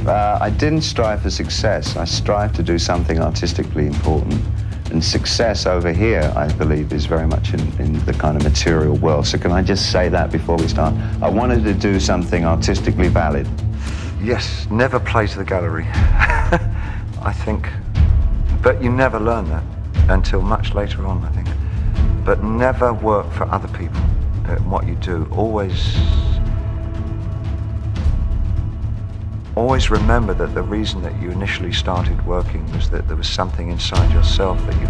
I didn't strive for success. I strived to do something artistically important. And success over here, I believe, is very much in the kind of material world. So can I just say that before we start? I wanted to do something artistically valid. Yes, never play to the gallery. I think, but you never learn that until much later on, I think. But never work for other people in what you do. Always remember that the reason that you initially started working was that there was something inside yourself that you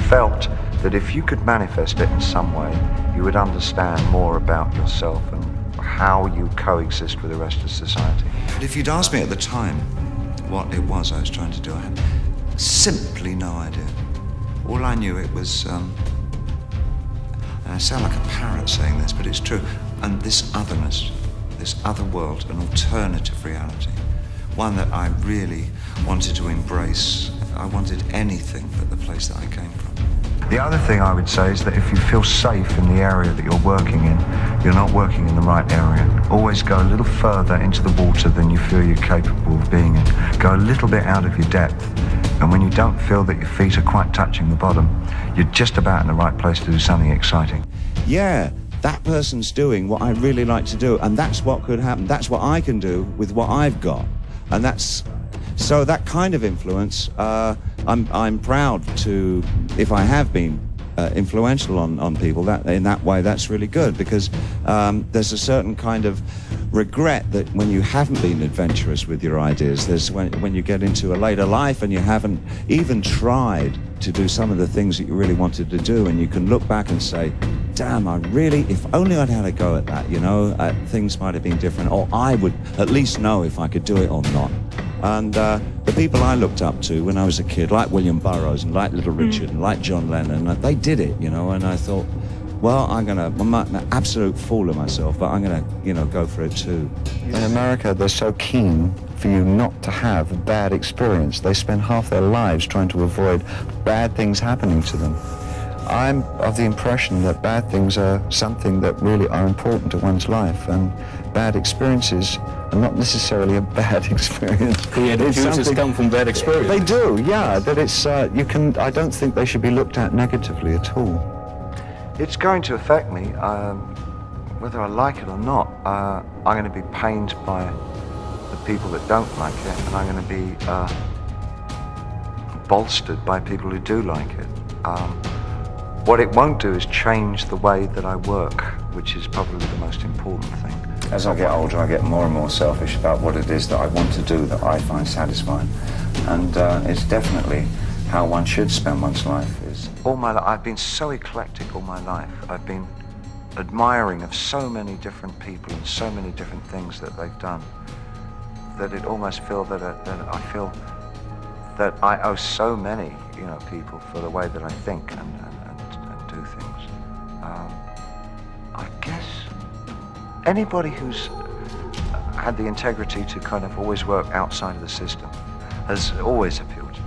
felt that if you could manifest it in some way, you would understand more about yourself and how you coexist with the rest of society. But if you'd asked me at the time what it was I was trying to do, I had simply no idea. All I knew it was, and I sound like a parrot saying this, but it's true, and this otherness. This other world, an alternative reality, one that I really wanted to embrace. I wanted anything but the place that I came from. The other thing I would say is that if you feel safe in the area that you're working in, you're not working in the right area. Always go a little further into the water than you feel you're capable of being in. Go a little bit out of your depth, and when you don't feel that your feet are quite touching the bottom, you're just about in the right place to do something exciting. Yeah. That person's doing what I really like to do, and that's what could happen. That's what I can do with what I've got, and that's so that kind of influence. I'm proud to, if I have been influential on people that in that way, that's really good, because there's a certain kind of regret that when you haven't been adventurous with your ideas, there's when you get into a later life and you haven't even tried to do some of the things that you really wanted to do, and you can look back and say, damn, if only I'd had a go at that, things might have been different, or I would at least know if I could do it or not. And the people I looked up to when I was a kid, like William Burroughs and like Little Richard and like John Lennon, they did it, and I thought, well, I'm an absolute fool of myself, but I'm gonna, go for it too. In America, they're so keen for you not to have a bad experience. They spend half their lives trying to avoid bad things happening to them. I'm of the impression that bad things are something that really are important to one's life, and bad experiences are not necessarily a bad experience. Creative come from bad experience. They do, yeah. That it's I don't think they should be looked at negatively at all. It's going to affect me, whether I like it or not. I'm going to be pained by the people that don't like it, and I'm going to be bolstered by people who do like it. What it won't do is change the way that I work, which is probably the most important thing. As I get older, I get more and more selfish about what it is that I want to do that I find satisfying. And it's definitely how one should spend one's life. All my life, I've been so eclectic all my life. I've been admiring of so many different people and so many different things that they've done, that it almost feels that I feel that I owe so many, people for the way that I think and do things. I guess anybody who's had the integrity to kind of always work outside of the system has always appealed to me.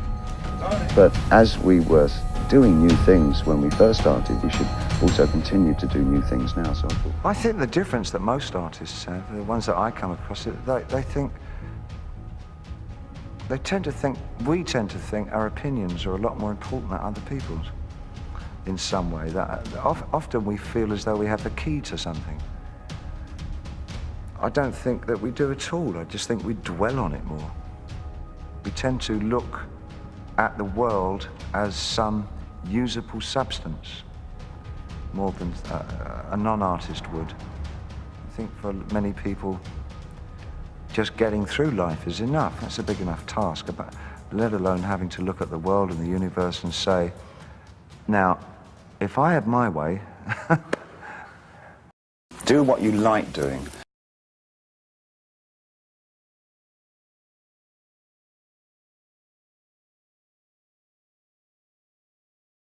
But as we were doing new things when we first started, we should also continue to do new things now. So I think the difference that most artists have, the ones that I come across, we tend to think our opinions are a lot more important than other people's in some way. That often we feel as though we have the key to something. I don't think that we do at all. I just think we dwell on it more. We tend to look at the world as some usable substance more than a non-artist would. I think for many people, just getting through life is enough. That's a big enough task, let alone having to look at the world and the universe and say, now, if I had my way... Do what you like doing.